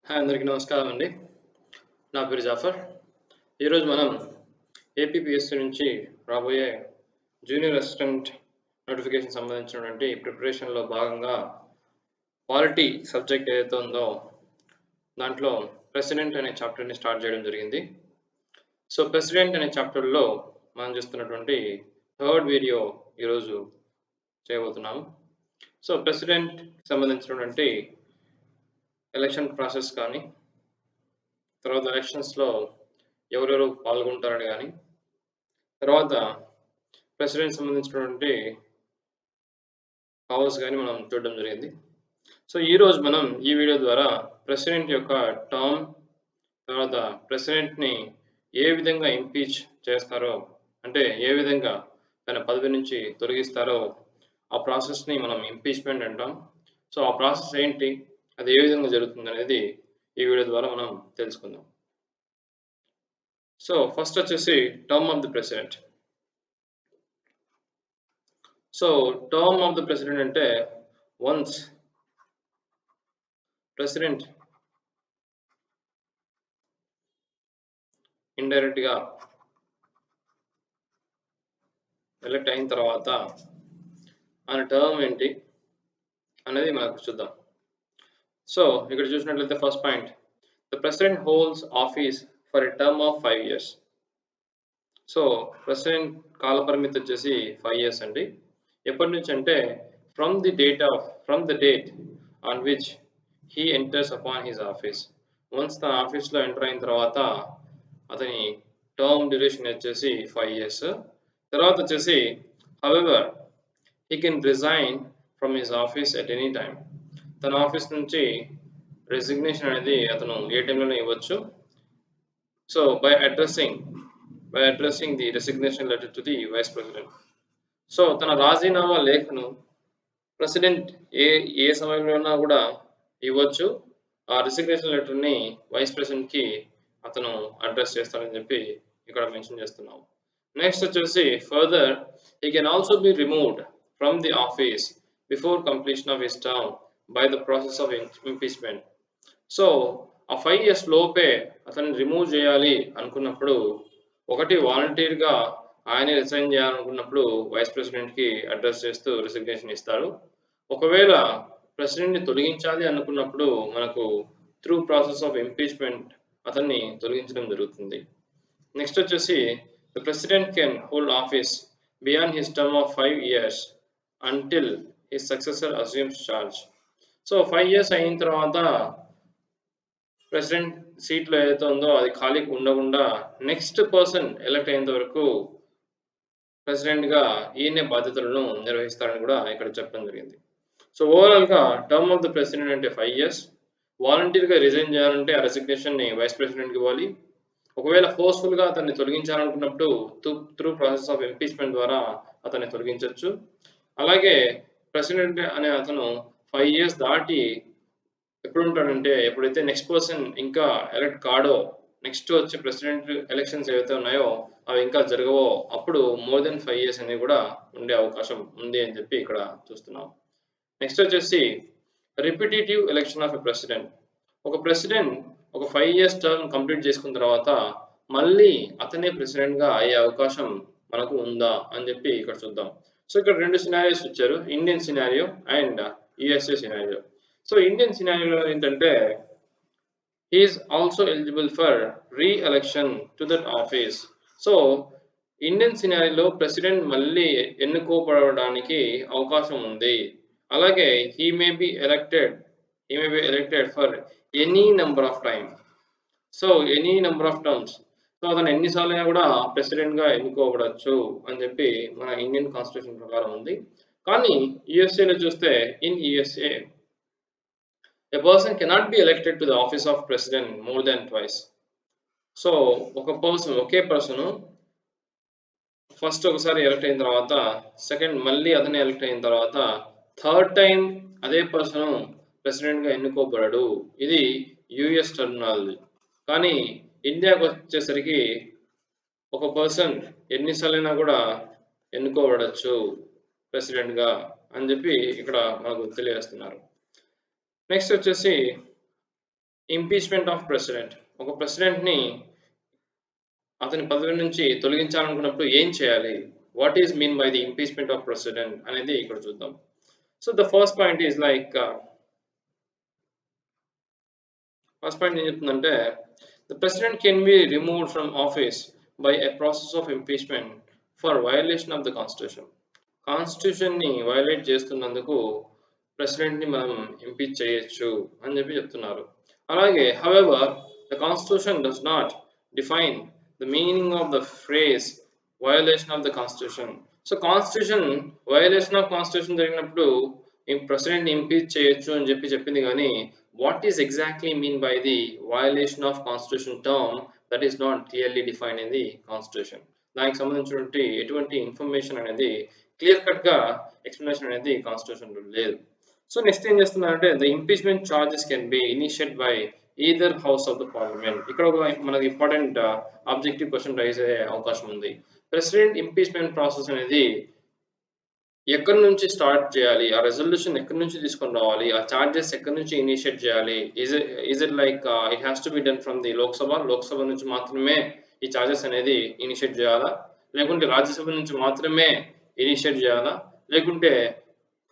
Hi అందరికీ నమస్కారం అండి. నా పేరు జాఫర్. ఈరోజు మనం ఏపీపీఎస్సీ నుంచి రాబోయే జూనియర్ అసిస్టెంట్ నోటిఫికేషన్ సంబంధించినటువంటి ప్రిపరేషన్‌లో భాగంగా పాలిటీ సబ్జెక్ట్ ఏదైతే ఉందో దాంట్లో ప్రెసిడెంట్ అనే చాప్టర్‌ని స్టార్ట్ చేయడం జరిగింది. సో, ప్రెసిడెంట్ అనే చాప్టర్‌లో మనం చూస్తున్నటువంటి థర్డ్ వీడియో ఈరోజు చేయబోతున్నాము. సో, ప్రెసిడెంట్‌కి సంబంధించినటువంటి ఎలక్షన్ ప్రాసెస్ కానీ, తర్వాత ఎలక్షన్స్‌లో ఎవరెవరు పాల్గొంటారని గాని, తర్వాత ప్రెసిడెంట్‌కి సంబంధించినటువంటి పవర్స్ గాని మనం చూడడం జరిగింది. సో, ఈరోజు మనం ఈ వీడియో ద్వారా ప్రెసిడెంట్ యొక్క టర్మ్, తర్వాత ప్రెసిడెంట్‌ని ఏ విధంగా ఇంపీచ్ చేస్తారో, అంటే ఏ విధంగా తన పదవి నుంచి తొలగిస్తారో, ఆ ప్రాసెస్‌ని మనం ఇంపీచ్‌మెంట్ అంటాం. సో, ఆ ప్రాసెస్ ఏంటి? అది ఏ విధంగా జరుగుతుందనేది ఈ వీడియో ద్వారా మనం తెలుసుకుందాం. సో, ఫస్ట్ వచ్చేసి term of the president. So, term of the president అంటే వన్స్ ప్రెసిడెంట్ ఇండైరెక్ట్‌గా ఎలక్ట్ అయిన తర్వాత ఆయన టర్మ్ ఏంటి అనేది మనకు చూద్దాం. సో, ఇక్కడ చూసినట్లయితే first point, the president holds office for a term of 5 years. So, president కాల పరిమితి వచ్చేసి 5 ఇయర్స్ అండి. ఎప్పటి నుంచి అంటే from the date on which he enters upon his office. Once తన ఆఫీస్‌లో ఎంటర్ అయిన తర్వాత అతని టర్మ్ డ్యూరేషన్ వచ్చేసి 5 ఇయర్స్. తర్వాత వచ్చేసి however he can resign from his office at any time. తన ఆఫీస్ నుంచి రెసిగ్నేషన్ అనేది అతను ఏ టైంలోనే ఇవ్వచ్చు. So, by addressing the resignation letter to the vice president. So, తన రాజీనామా లేఖను ప్రెసిడెంట్ ఏ ఏ సమయంలోనా కూడా ఇవ్వచ్చు. ఆ రెసిగ్నేషన్ లెటర్‌ని వైస్ ప్రెసిడెంట్‌కి అతను అడ్రెస్ చేస్తాడని చెప్పి ఇక్కడ మెన్షన్ చేస్తున్నాం. నెక్స్ట్ వచ్చేసి further he can also be removed from the office before completion of his term by the process of impeachment. So, ఆ 5 ఇయర్స్ లోపే అతన్ని రిమూవ్ చేయాలి అనుకున్నప్పుడు, ఒకటి వాలంటీర్‌గా ఆయనే రిజైన్ చేయాలనుకున్నప్పుడు వైస్ ప్రెసిడెంట్‌కి అడ్రెస్ చేస్తూ రిసిగ్నేషన్ ఇస్తారు. ఒకవేళ ప్రెసిడెంట్‌ని తొలగించాలి అనుకున్నప్పుడు మనకు త్రూ ప్రాసెస్ ఆఫ్ ఇంపీచ్‌మెంట్ అతన్ని తొలగించడం జరుగుతుంది. నెక్స్ట్ వచ్చేసి the president can hold office beyond his term of 5 years until his successor assumes charge. So, 5 years అయిన తర్వాత ప్రెసిడెంట్ సీట్‌లో ఏదైతే ఉందో అది ఖాళీగా ఉండకుండా నెక్స్ట్ పర్సన్ ఎలక్ట్ అయ్యేంత వరకు ప్రెసిడెంట్‌గా ఈయనే బాధ్యతలను నిర్వహిస్తారని కూడా ఇక్కడ చెప్పడం జరిగింది. సో, ఓవరాల్‌గా టర్మ్ ఆఫ్ ద ప్రెసిడెంట్ అంటే 5 ఇయర్స్. వాలంటీర్‌గా రిజైన్ చేయాలంటే ఆ రెసిగ్నేషన్‌ని వైస్ ప్రెసిడెంట్‌కి ఇవ్వాలి. ఒకవేళ ఫోర్స్‌ఫుల్‌గా అతన్ని తొలగించాలనుకున్నప్పుడు త్రూ ప్రాసెస్ ఆఫ్ ఇంపీచ్‌మెంట్ ద్వారా అతన్ని తొలగించొచ్చు. అలాగే ప్రెసిడెంట్ అనే అతను 5 ఇయర్స్ దాటి ఎప్పుడుంటాడంటే, ఎప్పుడైతే నెక్స్ట్ పర్సన్ ఇంకా ఎలక్ట్ కాడో, నెక్స్ట్ వచ్చే ప్రెసిడెంట్ ఎలక్షన్స్ ఏవైతే ఉన్నాయో, అవి ఇంకా జరగవో, అప్పుడు మోర్ దెన్ 5 ఇయర్స్ అనేవి కూడా ఉండే అవకాశం ఉంది అని చెప్పి ఇక్కడ చూస్తున్నాం. నెక్స్ట్ వచ్చేసి repetitive election of a president. ఒక ప్రెసిడెంట్ ఒక 5 ఇయర్స్ టర్మ్ కంప్లీట్ చేసుకున్న తర్వాత, మళ్ళీ అతనే ప్రెసిడెంట్‌గా అయ్యే అవకాశం మనకు ఉందా అని చెప్పి ఇక్కడ చూద్దాం. సో, ఇక్కడ 2 సినారియోస్ ఇచ్చారు. Indian scenario and USA scenario. So, Indian సినారియోలో ఏంటంటే, he is also eligible for re-election to that office. So, Indian సినారియోలో ప్రెసిడెంట్ మళ్ళీ ఎన్నుకోబడడానికి అవకాశం ఉంది. అలాగే he may be elected for any number of time. So, any number of terms. So, అతను ఎన్ని సార్లైనా కూడా ప్రెసిడెంట్‌గా ఎన్నుకోబడొచ్చు అని చెప్పి మన ఇండియన్ కాన్స్టిట్యూషన్ ప్రకారం ఉంది. కానీ యూఎస్ఏలో చూస్తే in USA a person cannot be elected to the office of president more than twice. So, ఒకే పర్సన్ ఫస్ట్ ఒకసారి ఎలక్ట్ అయిన తర్వాత, సెకండ్ మళ్ళీ అతనే ఎలక్ట్ అయిన తర్వాత, థర్డ్ టైమ్ అదే పర్సన్ ప్రెసిడెంట్‌గా ఎన్నుకోబడడు. ఇది యూఎస్ టర్మినాలజీ. కానీ ఇండియాకొచ్చేసరికి ఒక పర్సన్ ఎన్ని సార్లైనా కూడా ఎన్నుకోబడొచ్చు ప్రెసిడెంట్‌గా అని చెప్పి ఇక్కడ మనకు తెలియజేస్తున్నారు. నెక్స్ట్ వచ్చేసి ఇంపీచ్మెంట్ ఆఫ్ ప్రెసిడెంట్. ఒక ప్రెసిడెంట్‌ని అతని పదవి నుంచి తొలగించాలనుకున్నప్పుడు ఏం చేయాలి? What is mean by the impeachment of president అనేది ఇక్కడ చూద్దాం. So, the first point is like first point ఏం చెప్తుందంటే, the president can be removed from office by a process of impeachment for violation of the constitution. కాన్స్టిట్యూషన్‌ని violate చేస్తున్నందుకు ప్రెసిడెంట్‌ని మనం impeach చేయొచ్చు అని చెప్తున్నారు. అలాగే however the constitution does not define the meaning of the phrase violation of the constitution. So, constitution violation of constitution జరిగినప్పుడు ప్రెసిడెంట్‌ని impeach చేయొచ్చు అని చెప్పింది గానీ, what is exactly mean by the violation of constitution term that is not clearly defined in the constitution. దానికి సంబంధించినటువంటి ఎటువంటి information అనేది clear కట్‌గా ఎక్స్‌ప్లనేషన్ అనేది కాన్స్టిట్యూషన్‌లో లేదు. సో, నెక్స్ట్ ఏం చేస్తున్నారంటే the impeachment charges can be initiate by either house of the parliament. ఇక్కడ ఒక మనకి ఇంపార్టెంట్ ఆబ్జెక్టివ్ క్వెషన్ రైజ్ అయ్యే అవకాశం ఉంది. ప్రెసిడెంట్ ఇంపీచ్‌మెంట్ ప్రాసెస్ అనేది ఎక్కడి నుంచి స్టార్ట్ చేయాలి? ఆ రిజల్యూషన్ ఎక్కడి నుంచి తీసుకొని రావాలి? ఆ చార్జెస్ ఎక్కడి నుంచి ఇనిషియేట్ చేయాలి? Is it like it has to be done from the Lok Sabha నుంచి మాత్రమే ఈ చార్జెస్ అనేది ఇనిషియేట్ చేయాలా? లేకుంటే రాజ్యసభ నుంచి మాత్రమే ఇనిషియేట్ చేయాలా? లేకుంటే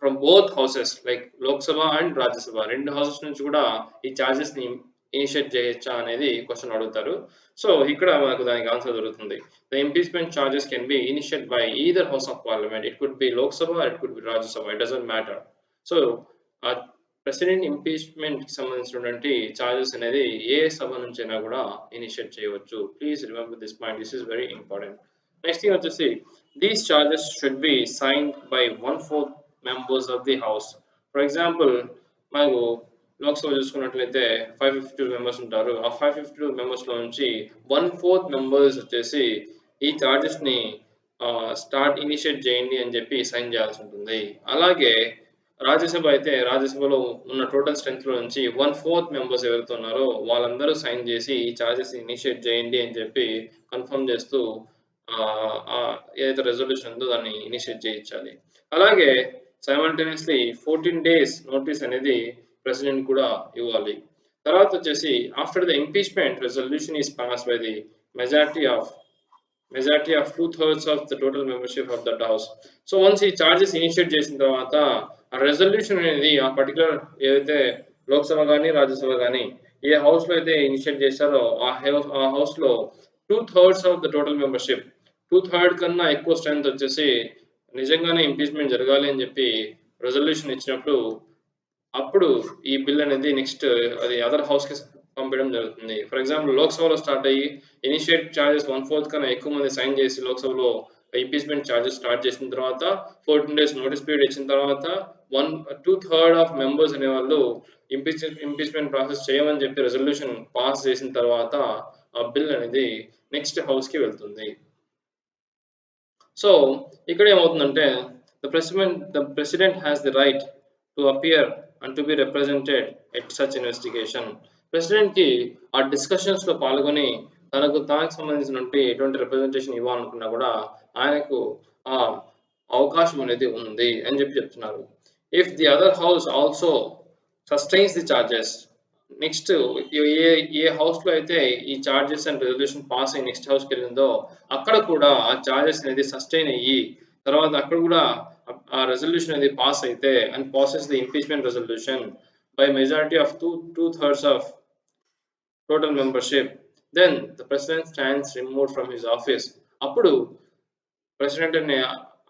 from both houses like Lok Sabha and Rajya Sabha 2 houses నుంచి కూడా ఈ చార్జెస్‌ని ఇనిషియేట్ చేయొచ్చా అనేది క్వెషన్ అడుగుతారు. సో, ఇక్కడ మనకు దానికి ఆన్సర్ దొరుకుతుంది. The impeachment charges can be initiated by either house of parliament. It could be Lok Sabha, it could be Rajya Sabha. It doesn't matter. So, president impeachment కి సంబంధించినటువంటి charges అనేది ఏ సభ నుంచైనా కూడా ఇనిషియేట్ చేయవచ్చు. Please remember this point. This is very important. Next thing వచ్చేసి these charges should be signed by 1/4 members of the house. For example మనకు లోక్సభ చూసుకున్నట్లయితే 552 members ఉంటారు. ఆ 552 మెంబర్స్‌లో నుంచి 1/4 మెంబర్స్ వచ్చేసి ఈ చార్జెస్‌ని ఇనిషియేట్ చేయండి అని చెప్పి సైన్ చేయాల్సి ఉంటుంది. అలాగే రాజ్యసభ అయితే రాజ్యసభలో ఉన్న టోటల్ స్ట్రెంగ్త్‌లో నుంచి 1/4 మెంబర్స్ ఎవరైతే ఉన్నారో వాళ్ళందరూ సైన్ చేసి ఈ చార్జెస్ ఇనిషియేట్ చేయండి అని చెప్పి కన్ఫర్మ్ చేస్తూ ఏదైతే రిజల్యూషన్ ఉందో దాన్ని ఇనిషియేట్ చేయించాలి. అలాగే సైమల్టేనియస్‌లీ 14 డేస్ నోటీస్ అనేది ప్రెసిడెంట్ కూడా ఇవ్వాలి. తర్వాత వచ్చేసి after the impeachment resolution is passed by the majority of majority of 2/3 of the total membership of that house. So, once ఈ చార్జెస్ ఇనిషియేట్ చేసిన తర్వాత ఆ రెజల్యూషన్ అనేది ఆ పర్టిక్యులర్ ఏదైతే లోక్సభ గాని, రాజ్యసభ గాని ఏ హౌస్‌లో అయితే ఇనిషియేట్ చేశారో ఆ హౌస్‌లో 2/3 ఆఫ్ ద టోటల్ మెంబర్‌షిప్ 2/3 కన్నా ఎక్కువ స్ట్రెంత్ వచ్చేసి నిజంగానే ఇంపీచ్మెంట్ జరగాలి అని చెప్పి రెజల్యూషన్ ఇచ్చినప్పుడు అప్పుడు ఈ బిల్ అనేది నెక్స్ట్ అది అదర్ హౌస్‌కి పంపడం జరుగుతుంది. ఫర్ ఎగ్జాంపుల్ లోక్‌సభలో స్టార్ట్ అయ్యి ఇనిషియేట్ చార్జెస్ 1/4 కన్నా ఎక్కువ మంది సైన్ చేసి లోక్‌సభలో ఇంపీచ్మెంట్ చార్జెస్ స్టార్ట్ చేసిన తర్వాత 14 డేస్ నోటీస్ పీరియడ్ ఇచ్చిన తర్వాత 2/3 ఆఫ్ మెంబర్స్ అనేవాళ్ళు ఇంపీచ్మెంట్ ప్రాసెస్ చేయమని చెప్పి రెజల్యూషన్ పాస్ చేసిన తర్వాత ఆ బిల్ అనేది నెక్స్ట్ హౌస్‌కి వెళ్తుంది. సో, ఇక్కడ ఏమవుతుందంటే the president has the right to appear and to be represented at such investigation. ప్రెసిడెంట్‌కి ఆ డిస్కషన్స్‌లో పాల్గొని తనకు సంబంధించినటువంటి ఎటువంటి రిప్రజెంటేషన్ ఇవ్వాలనుకున్నా కూడా ఆయనకు ఆ అవకాశం అనేది ఉంది అని చెప్తున్నారు. If the other house also sustains the charges next ఏ హౌస్‌లో అయితే ఈ చార్జెస్ అండ్ రెజల్యూషన్ పాస్ అయ్యి నెక్స్ట్ హౌస్‌కెళ్ళిందో అక్కడ కూడా ఆ చార్జెస్ అనేది సస్టైన్ అయ్యి తర్వాత అక్కడ కూడా ఆ రెజల్యూషన్ అనేది పాస్ అయితే and passes the impeachment resolution by majority of 2/3 of total membership then the president stands removed from his office. అప్పుడు ప్రెసిడెంట్ అనే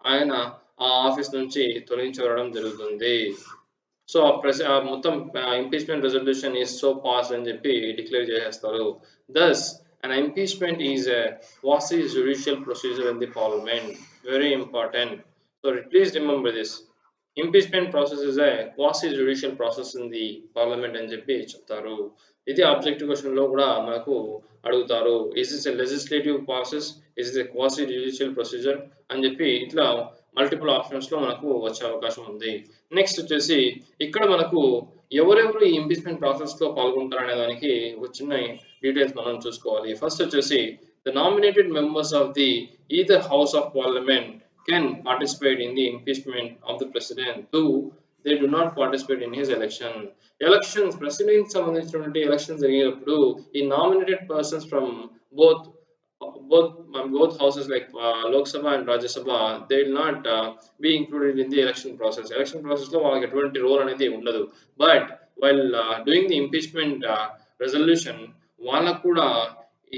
ఆయన ఆ ఆఫీస్ నుంచి తొలగించబడడం జరుగుతుంది. సో, మొత్తం impeachment resolution is so passed అని చెప్పి డిక్లేర్ చేసేస్తారు. Thus an impeachment is a quasi judicial procedure in the parliament. Very important. So, please remember this. Impeachment process is a quasi judicial process in the parliament అని చెప్పి చెప్తారు. ఇది objective క్వెషన్‌లో కూడా మనకు అడుగుతారు. Is this a legislative process? Is this a quasi judicial procedure? అని చెప్పి ఇట్లా మల్టిపుల్ ఆప్షన్స్‌లో మనకు వచ్చే అవకాశం ఉంది. నెక్స్ట్ వచ్చేసి ఇక్కడ మనకు ఎవరెవరు ఈ ఇంపీచ్మెంట్ ప్రాసెస్‌లో పాల్గొంటారనే దానికి ఒక చిన్న డీటెయిల్స్ మనం చూసుకోవాలి. ఫస్ట్ వచ్చేసి the nominated members of the either house of parliament can participate in the impeachment of the president through they do not participate in his election. Elections ప్రెసిడెంట్‌కి సంబంధించినటువంటి ఎలక్షన్స్ జరిగేటప్పుడు ఈ nominated persons from both both houses like Lok Sabha and Rajya Sabha, they will not be included in the election process. Election process లో వాళ్ళకి ఎటువంటి role అనేది ఉండదు. But while doing the impeachment resolution వాళ్ళకు కూడా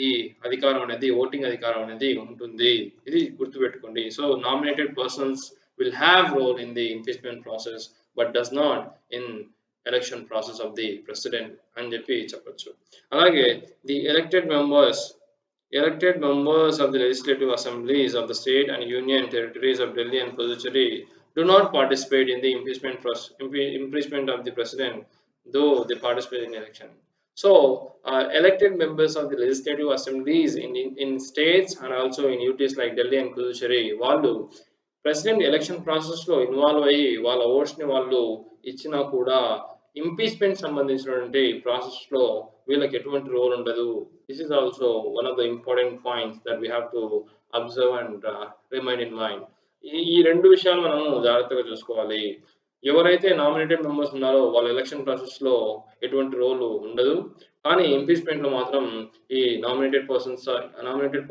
ఈ అధికారం అనేది ఓటింగ్ అధికారం అనేది ఉంటుంది. ఇది గుర్తుపెట్టుకోండి. So nominated persons will have role in the impeachment process but does not in election process of the president అని చెప్పి చెప్పొచ్చు. అలాగే the elected members of the legislative assemblies of the state and union territories of Delhi and Puducherry do not participate in the impeachment of the president, though they participate in election. So, elected members of the legislative assemblies in states and also in UTs like Delhi and Puducherry, వాళ్ళు president election ప్రాసెస్లో involve అయ్యి వాళ్ళ ఓట్స్ని వాళ్ళు ఇచ్చినా కూడా impeachment సంబంధించినటువంటి ప్రాసెస్లో వీళ్ళకి ఎటువంటి రోల్ ఉండదు. This is also one of the important points that we have to observe and remind in mind. ఈ రెండు విషయాలు మనము జాగ్రత్తగా చూసుకోవాలి. ఎవరైతే నామినేటెడ్ మెంబర్స్ ఉన్నారో వాళ్ళ ఎలక్షన్ ప్రాసెస్లో ఎటువంటి రోల్ ఉండదు. కానీ ఇంపీచ్మెంట్లో మాత్రం ఈ nominated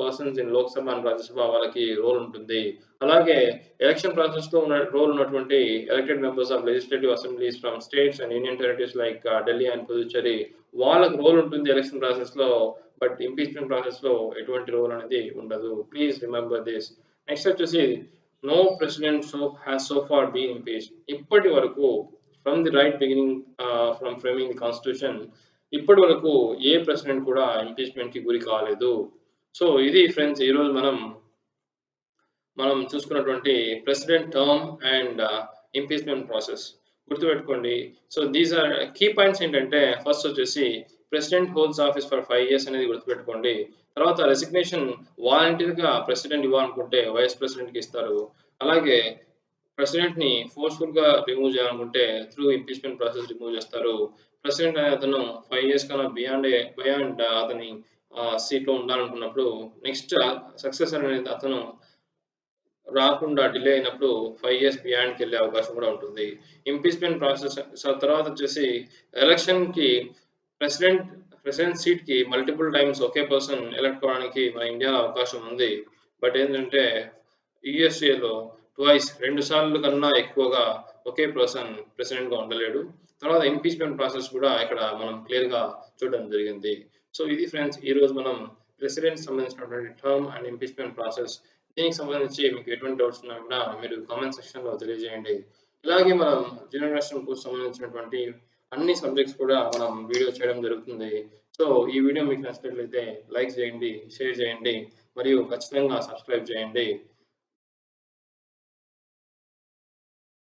persons in Lok Sabha and Rajya Sabha వాళ్ళకి రోల్ ఉంటుంది. అలాగే ఎలక్షన్ ప్రాసెస్లో ఉన్న రోల్ ఉన్నటువంటి elected members of legislative assemblies from states and union territories like Delhi and Puducherry వాళ్ళకి రోల్ ఉంటుంది ఎలక్షన్ ప్రాసెస్లో. బట్ ఇంపీచ్మెంట్ ప్రాసెస్లో ఎటువంటి రోల్ అనేది ఉండదు. Please remember this. నెక్స్ట్ వచ్చేసి no president has so far been impeached. ఇప్పటి వరకు from the right beginning from framing the constitution ఇప్పటి వరకు ఏ ప్రెసిడెంట్ కూడా ఇంపీచ్మెంట్ కి గురి కాలేదు. సో ఇది ఫ్రెండ్స్ ఈరోజు మనం చూసుకున్నటువంటి president term and impeachment process గుర్తుపెట్టుకోండి. So these are key points. ఏంటంటే ఫస్ట్ వచ్చేసి president holds office for 5 years అనేది గుర్తుపెట్టుకోండి. తర్వాత రెసిగ్నేషన్ వాలంటీర్గా ప్రెసిడెంట్ ఇవ్వాలనుకుంటే వైస్ ప్రెసిడెంట్కి ఇస్తారు. అలాగే ప్రెసిడెంట్ని ఫోర్స్ఫుల్గా రిమూవ్ చేయాలనుకుంటే త్రూ ఇంపీచ్మెంట్ ప్రాసెస్ రిమూవ్ చేస్తారు. ప్రెసిడెంట్ అనే అతను 5 years కన్నా బియాండ్ అతని సీట్లో ఉండాలనుకున్నప్పుడు నెక్స్ట్ సక్సెసర్ అనేది అతను రాకుండా డిలే అయినప్పుడు 5 years బియాండ్కి వెళ్ళే అవకాశం కూడా ఉంటుంది. ఇంపీచ్మెంట్ ప్రాసెస్ తర్వాత వచ్చేసి ఎలక్షన్కి ప్రెసిడెంట్ సీట్కి మల్టిపుల్ టైమ్స్ ఒకే పర్సన్ ఎలక్ట్ కావడానికి మన ఇండియాలో అవకాశం ఉంది. బట్ ఏంటంటే యుఎస్ఏలో ట్వైస్ 2 సార్లు కన్నా ఎక్కువగా ఒకే పర్సన్ ప్రెసిడెంట్గా ఉండలేడు. తర్వాత ఇంపీచ్మెంట్ ప్రాసెస్ కూడా ఇక్కడ మనం క్లియర్గా చూడడం జరిగింది. సో ఇది ఫ్రెండ్స్ ఈరోజు మనం ప్రెసిడెంట్ సంబంధించినటువంటి టర్మ్ అండ్ ఇంపీచ్మెంట్ ప్రాసెస్. దీనికి సంబంధించి మీకు ఎటువంటి డౌట్స్ ఉన్నా కూడా మీరు కామెంట్ సెక్షన్లో తెలియజేయండి. ఇలాగే మనం జూనియర్ నేషనల్ కోర్స్ సంబంధించినటువంటి అన్ని సబ్జెక్ట్స్ కూడా మనం వీడియో చేయడం జరుగుతుంది. సో ఈ వీడియో మీకు నచ్చినట్లయితే లైక్ చేయండి, షేర్ చేయండి మరియు ఖచ్చితంగా సబ్స్క్రైబ్ చేయండి.